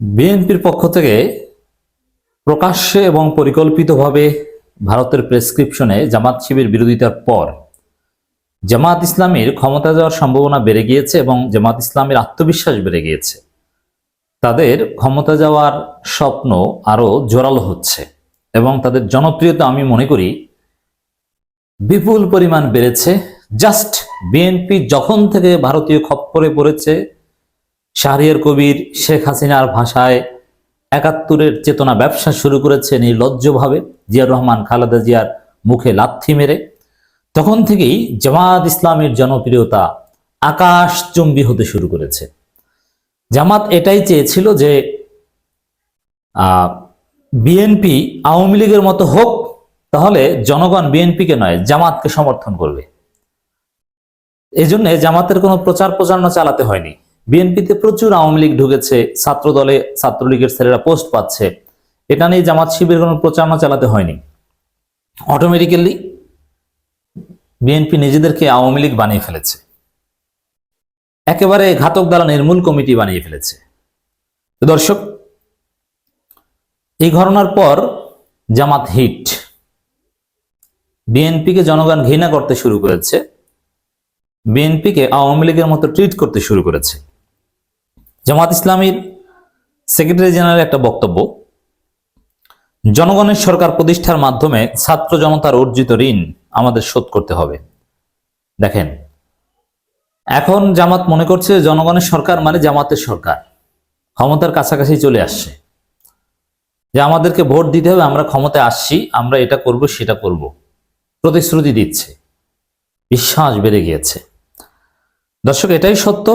বিএনপির পক্ষ থেকে প্রকাশ্যে এবং পরিকল্পিতভাবে ভারতের প্রেসক্রিপশনে জামাত শিবির বিরোধিতার পর জামাত ইসলামীর ক্ষমতা যাওয়ার সম্ভাবনা বেড়ে গিয়েছে এবং জামাত ইসলামীর আত্মবিশ্বাস বেড়ে গিয়েছে। তাদের ক্ষমতা যাওয়ার স্বপ্ন আরো জোরালো হচ্ছে এবং তাদের জনপ্রিয়তা আমি মনে করি বিপুল পরিমাণ বেড়েছে। জাস্ট বিএনপি যখন থেকে ভারতীয় খপ্পরে পড়েছে, শাহরিয়ার কবির শেখ হাসিনার ভাষায় একাত্তরের চেতনা ব্যবসা শুরু করেছে নির্লজ্জভাবে জিয়াউর রহমান খালেদা জিয়ার মুখে লাথি মেরে, তখন থেকেই জামাত ইসলামের জনপ্রিয়তা আকাশচুম্বী হতে শুরু করেছে। জামাত এটাই চেয়েছিল যে বিএনপি আওয়ামী লীগের মতো হোক, তাহলে জনগণ বিএনপিকে নয় জামাতকে সমর্থন করবে। এই জন্য জামাতের কোনো প্রচার প্রচারণা চালাতে হয়নি। বিএনপিতে প্রচুর আওয়ামী লীগ ঢুকেছে, ছাত্র দলে ছাত্রলীগের ছেলেরা পোস্ট পাচ্ছে, এটা নিয়ে জামাত শিবির কোনো প্রচারণা চালাতে হয়নি। অটোমেটিক্যালি বিএনপি নিজেদেরকে আওয়ামী লীগ বানিয়ে ফেলেছে, একেবারে ঘাতক দ্বারা নির্মূল কমিটি বানিয়ে ফেলেছে। দর্শক, এই ঘটনার পর জামাত হিট, বিএনপিকে জনগণ ঘৃণা করতে শুরু করেছে, বিএনপিকে আওয়ামী লীগের মতো ট্রিট করতে শুরু করেছে। জামাত ইসলামীর সেক্রেটারি জেনারেল একটা বক্তব্য, জনগণের সরকার প্রতিষ্ঠার মাধ্যমে ছাত্র জনতার অর্জিত ঋণ আমাদের শোধ করতে হবে। দেখেন, এখন জামাত মনে করছে জনগণের সরকার মানে জামাতের সরকার ক্ষমতার কাছাকাছি চলে আসছে, যে আমাদেরকে ভোট দিতে হবে, আমরা ক্ষমতায় আসছি, আমরা এটা করব সেটা করব, প্রতিশ্রুতি দিচ্ছে। বিশ্বাস বেড়ে গিয়েছে। দর্শক, এটাই সত্য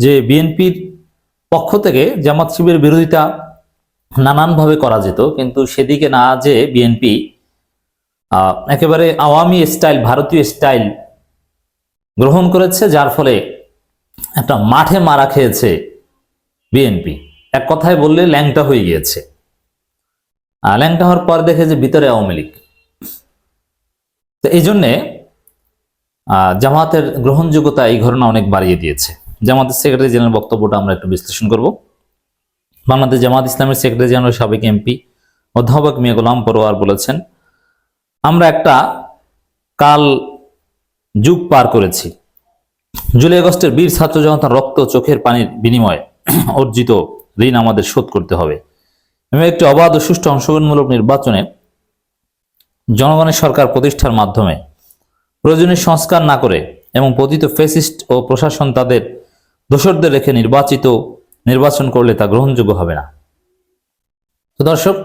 যে বিএনপির পক্ষ থেকে জামাত শিবিরের বিরোধিতা নানানভাবে করা যেত, কিন্তু সেদিকে না যে বিএনপি একেবারে আওয়ামী স্টাইল, ভারতীয় স্টাইল গ্রহণ করেছে, যার ফলে একটা মাঠে মারা খেয়েছে বিএনপি। এক কথায় বললে ল্যাংটা হয়ে গিয়েছে। ল্যাংটা হওয়ার পর দেখে যে ভিতরে আওয়ামী লীগ। তো এই জন্যে জামাতের গ্রহণযোগ্যতা এই ঘটনা অনেক বাড়িয়ে দিয়েছে। জামাতের সেক্রেটারি জেনারেল বক্তব্যটা আমরা একটু বিশ্লেষণ করব। বাংলাদেশ জামাত ইসলামের সেক্রেটারি জেনারেল সাবেক এমপি অধ্যাপক মিয়া গোলাম পরোয়ার বলেছেন, আমরা একটা কাল যুগ পার করেছি। জুলাই আগস্টের বীর ছাত্র জনতার রক্ত চোখের পানির বিনিময়ে অর্জিত ঋণ আমাদের শোধ করতে হবে এবং একটি অবাধ ও সুষ্ঠু অংশগ্রহণমূলক নির্বাচনে জনগণের সরকার প্রতিষ্ঠার মাধ্যমে প্রয়োজনীয় সংস্কার না করে এবং পতিত ফ্যাসিস্ট ও প্রশাসন তাদের দোসরদের রেখে নির্বাচন করলে তা গ্রহণযোগ্য হবে না। তো দর্শক,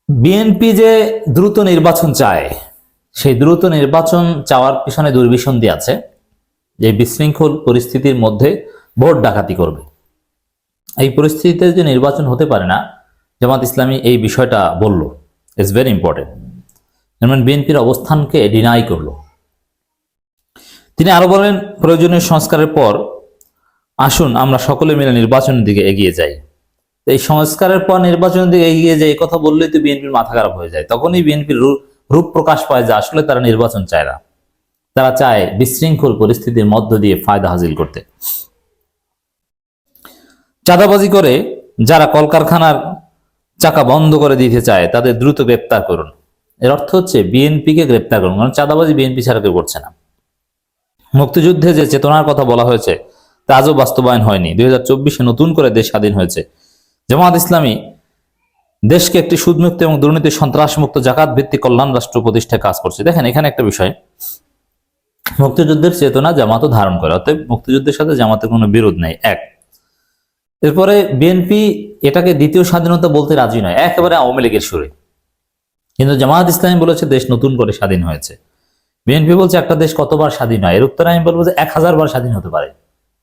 বিএনপি যে দ্রুত নির্বাচন চায়, সেই দ্রুত নির্বাচন চাওয়ার পিছনে দুর্বিসন্ধি আছে, যে বিশৃঙ্খল পরিস্থিতির মধ্যে ভোট ডাকাতি করবে। এই পরিস্থিতিতে যে নির্বাচন হতে পারে না, জামাত ইসলামী এই বিষয়টা বলল, ইটস ভেরি ইম্পর্টেন্ট। যেমন বিএনপির অবস্থানকে ডিনাই করলো। তিনি আরো বলেন, প্রয়োজনীয় সংস্কারের পর আসুন আমরা সকলে মিলে নির্বাচনের দিকে এগিয়ে যাই। এই সংস্কারের পর নির্বাচনের দিকে এগিয়ে যায়, এই কথা বললেই তো বিএনপির মাথা খারাপ হয়ে যায়। তখনই বিএনপির রূপ প্রকাশ পায় যে আসলে তারা নির্বাচন চায় না, তারা চায় বিশৃঙ্খল পরিস্থিতির মধ্য দিয়ে ফায়দা হাসিল করতে। চাঁদাবাজি করে যারা কলকারখানার চাকা বন্ধ করে দিতে চায় তাদের দ্রুত গ্রেপ্তার করুন। এর অর্থ হচ্ছে বিএনপিকে গ্রেপ্তার করুন, কারণ চাঁদাবাজি বিএনপি ছাড়া কেউ করছে না। মুক্তিযুদ্ধে যে চেতনার কথা বলা হয়েছে তা আজও বাস্তবায়ন হয়নি। 2024-এ নতুন করে দেশ স্বাধীন হয়েছে। জামাত ইসলামী দেশকে একটি সুদমুক্ত এবং দুর্নীতি সন্ত্রাসমুক্ত জাকাত ভিত্তিক কল্যাণ রাষ্ট্র প্রতিষ্ঠায় কাজ করছে। দেখেন, এখানে একটা বিষয়, মুক্তিযুদ্ধের চেতনা জামাতও ধারণ করে, অতএব মুক্তিযুদ্ধের সাথে জামাতের কোনো বিরোধ নেই। এক, এরপরে বিএনপি এটাকে দ্বিতীয় স্বাধীনতা বলতে রাজি নয়, একেবারে আওয়ামী লীগের সুরে। কিন্তু জামাত ইসলামী বলেছে দেশ নতুন করে স্বাধীন হয়েছে। বিএনপি বলছে একটা দেশ কতবার স্বাধীন হয়? এর উত্তরে আমি বলবো যে 1000 বার স্বাধীন হতে পারে।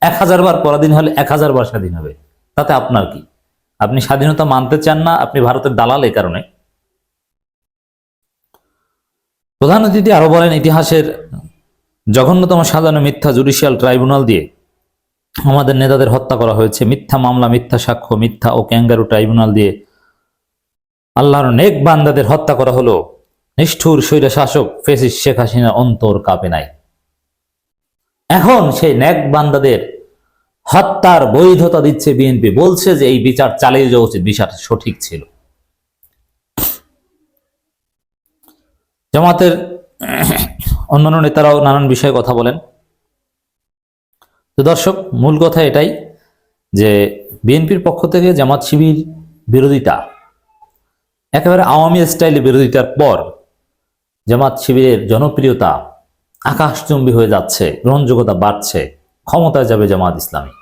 1000 বার পরাধীন হলে 1000 বার স্বাধীন হবে, তাতে আপনার কি? আপনি স্বাধীনতা মানতে চান না, আপনি ভারতের দালাল। এই কারণে প্রধান অতিথি আরো বলেন, ইতিহাসের জঘন্যতম সাজানো মিথ্যা জুডিশিয়াল ট্রাইব্যুনাল দিয়ে আমাদের নেতাদের হত্যা করা হয়েছে। মিথ্যা মামলা, মিথ্যা সাক্ষ্য, মিথ্যা ও ক্যাঙ্গারু ট্রাইব্যুনাল দিয়ে আল্লাহর নেক বান্দাদের হত্যা করা হলো। নিষ্ঠুর স্বৈর শাসক ফ্যাসিস্ট শেখ হাসিনার অন্তর কাঁপে নাই। এখন সেই ন্যাক বান্দাদের হত্যার বৈধতা দিচ্ছে বিএনপি, বলছে যে এই বিচার চালিয়ে যাওয়া উচিত, বিচার সঠিক ছিল। জামাতের অন্যান্য নেতারাও নানান বিষয়ে কথা বলেন। তো দর্শক, মূল কথা এটাই যে বিএনপির পক্ষ থেকে জামাত শিবির বিরোধিতা, একেবারে আওয়ামী স্টাইলে বিরোধিতার পর জামাত শিবিরের জনপ্রিয়তা আকাশচুম্বী হয়ে যাচ্ছে, গ্রহণযোগ্যতা বাড়ছে, ক্ষমতায় যাবে জামাত ইসলামী।